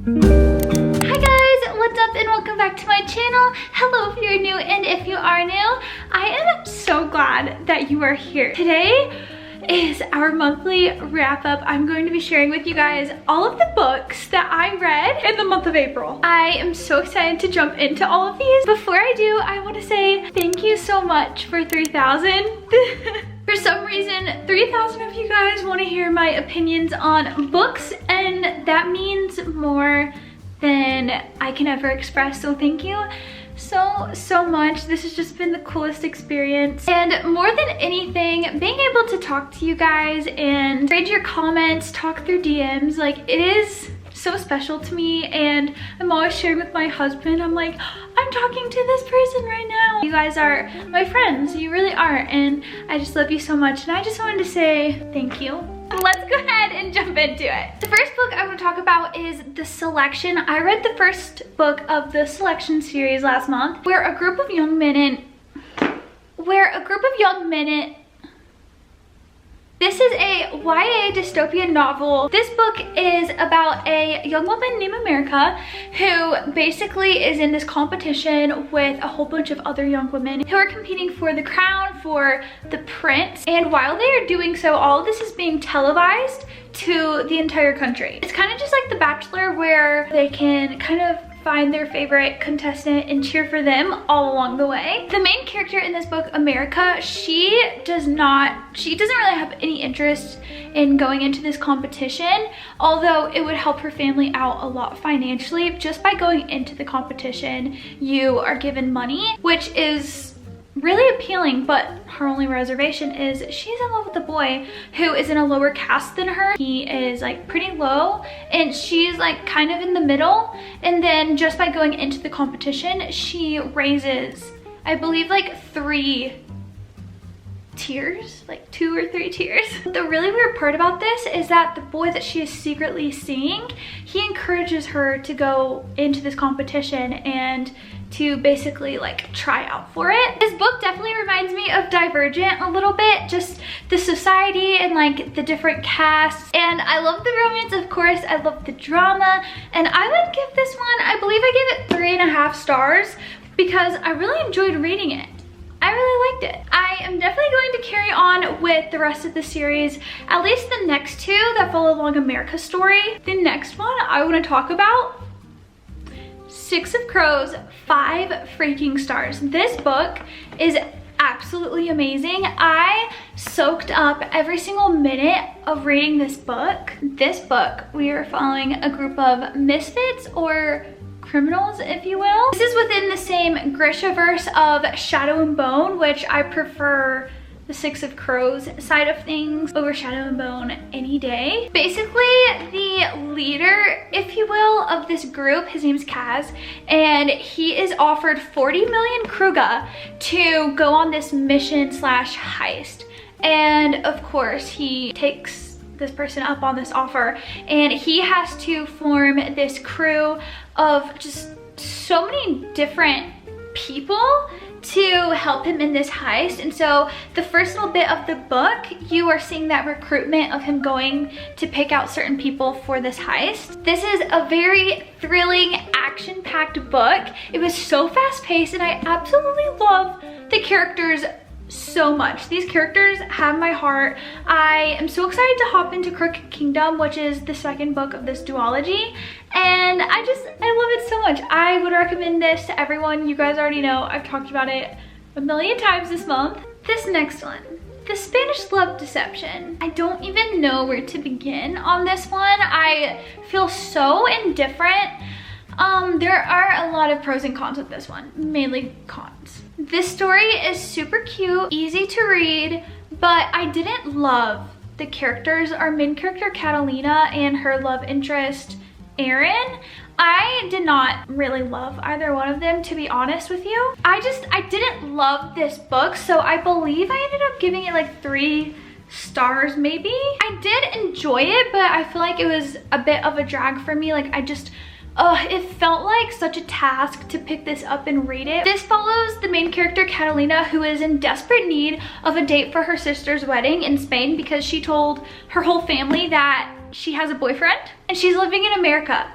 Hi guys, what's up and welcome back to my channel. Hello if you're new, and if you are new, I am so glad that you are here. Today is our monthly wrap up. I'm going to be sharing with you guys all of the books that I read in the month of April. I am so excited to jump into all of these. Before I do, I want to say thank you so much for 3,000. For some reason, 3,000 of you guys want to hear my opinions on books, and that means more than I can ever express, so thank you so much. This has just been the coolest experience, and more than anything, being able to talk to you guys and read your comments, talk through DMs, like, it is so special to me. And I'm always sharing with my husband, I'm like, I'm talking to this person right now. You guys are my friends, you really are, and I just love you so much, and I just wanted to say thank you. Let's go ahead and jump into it. The first book I want to talk about is The Selection. I read the first book of the Selection series last month, where a group of young men This is a YA dystopian novel. This book is about a young woman named America who basically is in this competition with a whole bunch of other young women who are competing for the crown, for the prince. And while they are doing so, all of this is being televised to the entire country. It's kind of just like The Bachelor, where they can kind of find their favorite contestant and cheer for them all along the way. The main character in this book, America, she doesn't really have any interest in going into this competition, although it would help her family out a lot financially. Just by going into the competition, you are given money, which is really appealing, but her only reservation is she's in love with a boy who is in a lower caste than her. He is like pretty low and she's like kind of in the middle, and then just by going into the competition, she raises, I believe, like 3 tiers, like 2 or 3 tiers. The really weird part about this is that the boy that she is secretly seeing, he encourages her to go into this competition and to basically like try out for it. This book definitely reminds me of Divergent a little bit, just the society and like the different casts. And I love the romance, of course. I love the drama, and I would give this one, I believe I gave it 3.5 stars because I really enjoyed reading it. I really liked it. I am definitely going to carry on with the rest of the series, at least the next 2 that follow along America's story. The next one I want to talk about, 6 of Crows, 5 freaking stars. This book is absolutely amazing. I soaked up every single minute of reading this book. This book, we are following a group of misfits or criminals, if you will. This is within the same Grishaverse of Shadow and Bone, which I prefer the 6 of Crows side of things over Shadow and Bone any day. Basically, the leader, if you will, of this group, his name's Kaz, and he is offered 40 million Kruga to go on this mission slash heist. And of course, he takes this person up on this offer, and he has to form this crew of just so many different people to help him in this heist. And so the first little bit of the book, you are seeing that recruitment of him going to pick out certain people for this heist. This is a very thrilling, action-packed book. It was so fast-paced, and I absolutely love the characters so much. These characters have my heart. I am so excited to hop into Crooked Kingdom, which is the second book of this duology, and I love it so much. I would recommend this to everyone. You guys already know I've talked about it a million times this month. This next one, The Spanish Love Deception. I don't even know where to begin on this one. I feel so indifferent. There are a lot of pros and cons with this one, mainly cons. This story is super cute, easy to read, but I didn't love the characters. Our main character, Catalina, and her love interest, Aaron, I did not really love either one of them, to be honest with you. I didn't love this book, so I believe I ended up giving it like 3 stars maybe. I did enjoy it, but I feel like it was a bit of a drag for me. Like, it felt like such a task to pick this up and read it. This follows the main character, Catalina, who is in desperate need of a date for her sister's wedding in Spain because she told her whole family that she has a boyfriend and she's living in America.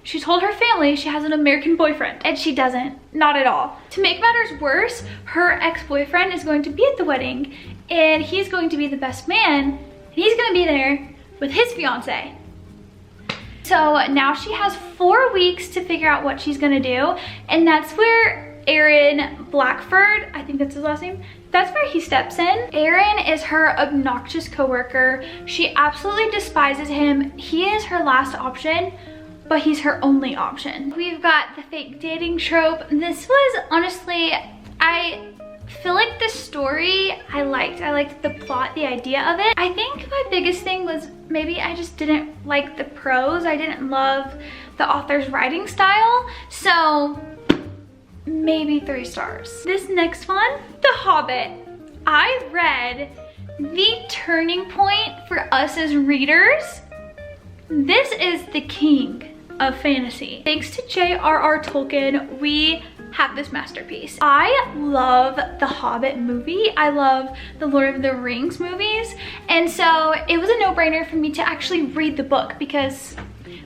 She told her family she has an American boyfriend, and she doesn't, not at all. To make matters worse, her ex-boyfriend is going to be at the wedding, and he's going to be the best man, and he's gonna be there with his fiance. So now she has 4 weeks to figure out what she's gonna do, and that's where Aaron Blackford, I think that's his last name, that's where he steps in. Aaron is her obnoxious coworker. She absolutely despises him. He is her last option, but he's her only option. We've got the fake dating trope. This was honestly, I feel like the story I liked the plot, the idea of it. I think my biggest thing was maybe I just didn't like the prose. I didn't love the author's writing style. So maybe 3 stars. This next one, The Hobbit. I read the turning point for us as readers. This is the king of fantasy. Thanks to J.R.R. Tolkien, we have this masterpiece. I love the Hobbit movie. I love the Lord of the Rings movies. And so it was a no-brainer for me to actually read the book because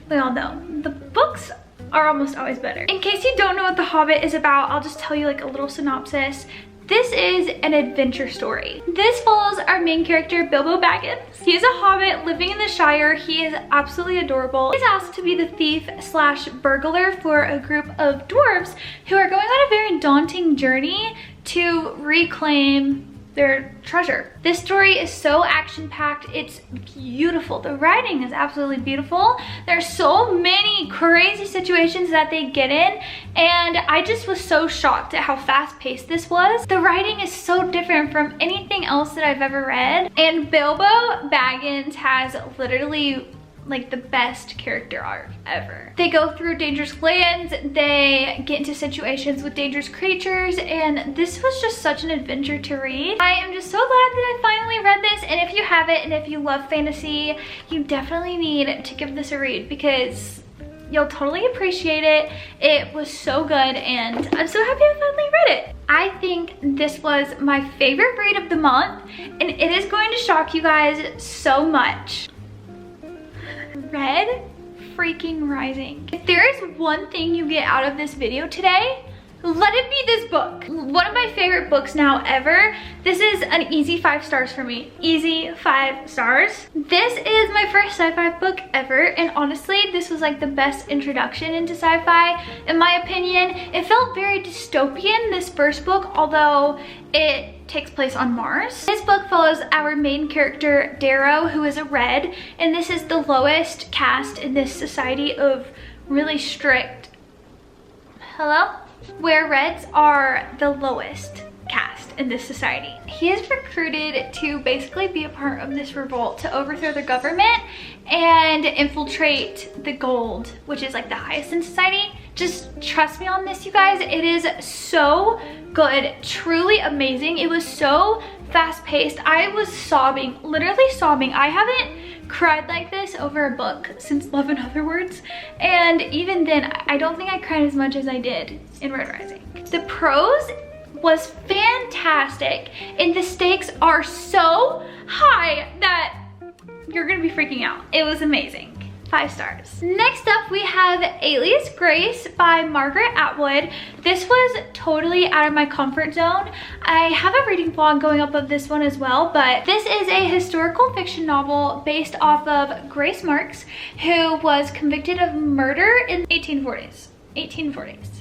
we all know the books are almost always better. In case you don't know what The Hobbit is about, I'll just tell you like a little synopsis. This is an adventure story. This follows our main character, Bilbo Baggins. He is a hobbit living in the Shire. He is absolutely adorable. He's asked to be the thief slash burglar for a group of dwarves who are going on a very daunting journey to reclaim their treasure. This story is so action-packed. It's beautiful. The writing is absolutely beautiful. There's so many crazy situations that they get in, and I just was so shocked at how fast-paced this was. The writing is so different from anything else that I've ever read, and Bilbo Baggins has literally like the best character arc ever. They go through dangerous lands, they get into situations with dangerous creatures, and this was just such an adventure to read. I am just so glad that I finally read this, and if you haven't, and if you love fantasy, you definitely need to give this a read because you'll totally appreciate it. It was so good, and I'm so happy I finally read it. I think this was my favorite read of the month, and it is going to shock you guys so much. Red freaking Rising. If there is one thing you get out of this video today, let it be this book. One of my favorite books now ever. This is an easy 5 stars for me. Easy 5 stars. This is my first sci-fi book ever, and honestly, this was like the best introduction into sci-fi, in my opinion. It felt very dystopian, this first book, although it takes place on Mars. This book follows our main character, Darrow, who is a red, and this is the lowest caste in this society of really strict, where reds are the lowest caste in this society. He is recruited to basically be a part of this revolt to overthrow the government and infiltrate the gold, which is like the highest in society. Just trust me on this, you guys. It is so good, truly amazing. It was so fast-paced. I was sobbing, literally sobbing. I haven't cried like this over a book since Love in Other Words, and even then I don't think I cried as much as I did in Red Rising. The prose was fantastic, and the stakes are so high that you're gonna be freaking out. It was amazing. 5 stars. Next up, we have Alias Grace by Margaret Atwood. This was totally out of my comfort zone. I have a reading vlog going up of this one as well, but this is a historical fiction novel based off of Grace Marks, who was convicted of murder in 1840s.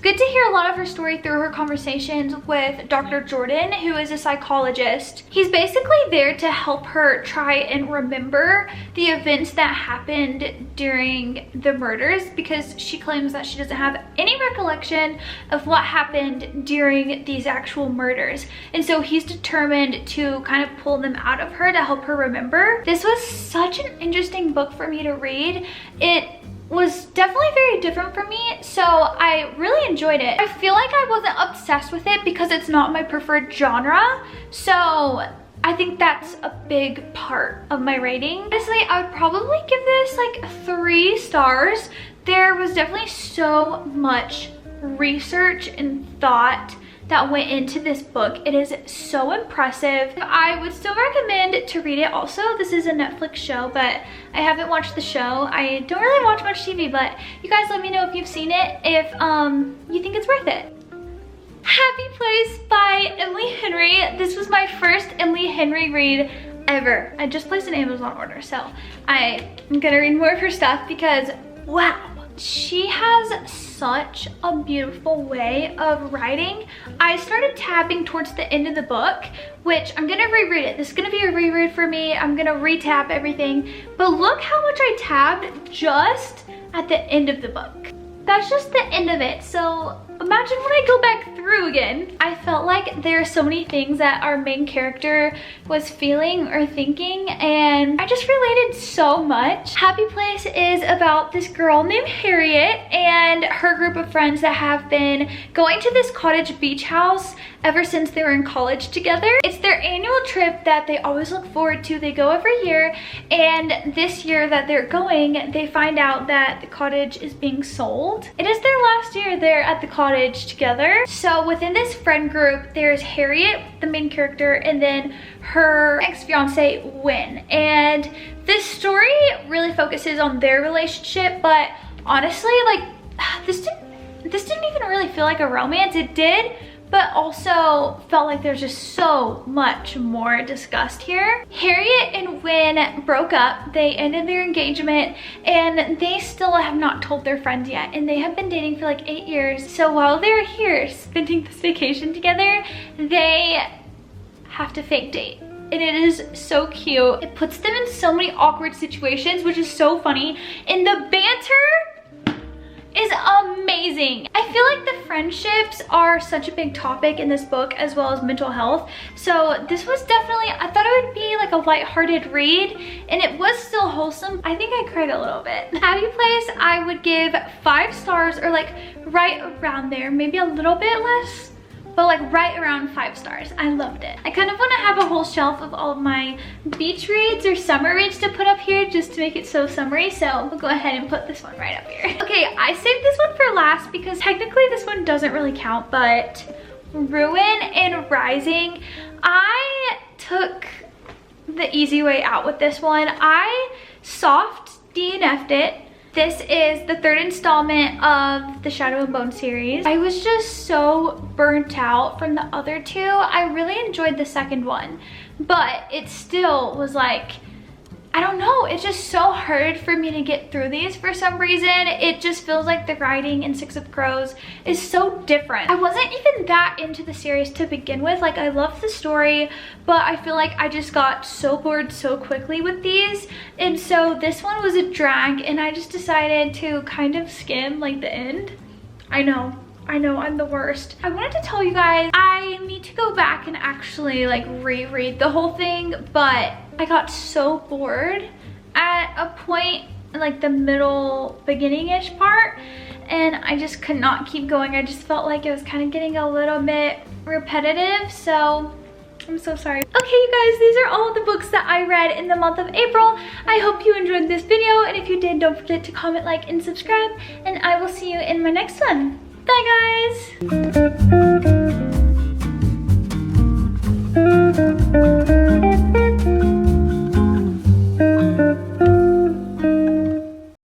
Good to hear a lot of her story through her conversations with Dr. Jordan, who is a psychologist. He's basically there to help her try and remember the events that happened during the murders, because she claims that she doesn't have any recollection of what happened during these actual murders. And so he's determined to kind of pull them out of her to help her remember. This was such an interesting book for me to read. It was definitely very different for me, so I really enjoyed it. I feel like I wasn't obsessed with it because it's not my preferred genre, so I think that's a big part of my rating. Honestly, I would probably give this like 3 stars. There was definitely so much research and thought that went into this book. It is so impressive. I would still recommend to read it also. This is a Netflix show, but I haven't watched the show. I don't really watch much TV, but you guys let me know if you've seen it, if you think it's worth it. Happy Place by Emily Henry. This was my first Emily Henry read ever. I just placed an Amazon order, so I'm gonna read more of her stuff because wow, she has such a beautiful way of writing. I started tabbing towards the end of the book, which I'm gonna reread it. This is gonna be a reread for me. I'm gonna re-tab everything, but look how much I tabbed just at the end of the book. That's just the end of it, so imagine when I go back through again. I felt like there are so many things that our main character was feeling or thinking, and I just related so much. Happy Place is about this girl named Harriet and her group of friends that have been going to this cottage beach house ever since they were in college together. It's their annual trip that they always look forward to. They go every year, and this year that they're going, they find out that the cottage is being sold. It is their last year there at the cottage together. So within this friend group, there's Harriet, the main character, and then her ex-fiance, Wynn. And this story really focuses on their relationship, but honestly, like, this didn't even really feel like a romance. It did, but also felt like there's just so much more discussed here. Harriet and Wynn broke up. They ended their engagement, and they still have not told their friends yet, and they have been dating for like 8 years. So while they're here spending this vacation together, they have to fake date. And it is so cute. It puts them in so many awkward situations, which is so funny. And the banter is amazing. I feel like the friendships are such a big topic in this book, as well as mental health. So this was definitely, I thought it would be like a lighthearted read, and it was still wholesome. I think I cried a little bit. Happy Place, I would give 5 stars, or like right around there, maybe a little bit less, but like right around 5 stars. I loved it. I kind of want to have a whole shelf of all of my beach reads or summer reads to put up here just to make it so summery, so we'll go ahead and put this one right up here. Okay, I saved this one for last because technically this one doesn't really count, but Ruin and Rising, I took the easy way out with this one. I soft DNF'd it. This is the 3rd installment of the Shadow and Bone series. I was just so burnt out from the other 2. I really enjoyed the 2nd one, but it still was like, I don't know, it's just so hard for me to get through these for some reason. It just feels like the writing in Six of Crows is so different. I wasn't even that into the series to begin with. Like, I loved the story, but I feel like I just got so bored so quickly with these. And so this one was a drag, and I just decided to kind of skim like the end. I know, I'm the worst. I wanted to tell you guys, I need to go back and actually like reread the whole thing, but I got so bored at a point in like the middle beginning-ish part, and I just could not keep going. I just felt like it was kind of getting a little bit repetitive, so I'm so sorry. Okay, you guys, these are all of the books that I read in the month of April. I hope you enjoyed this video, and if you did, don't forget to comment, like, and subscribe, and I will see you in my next one. Bye, guys.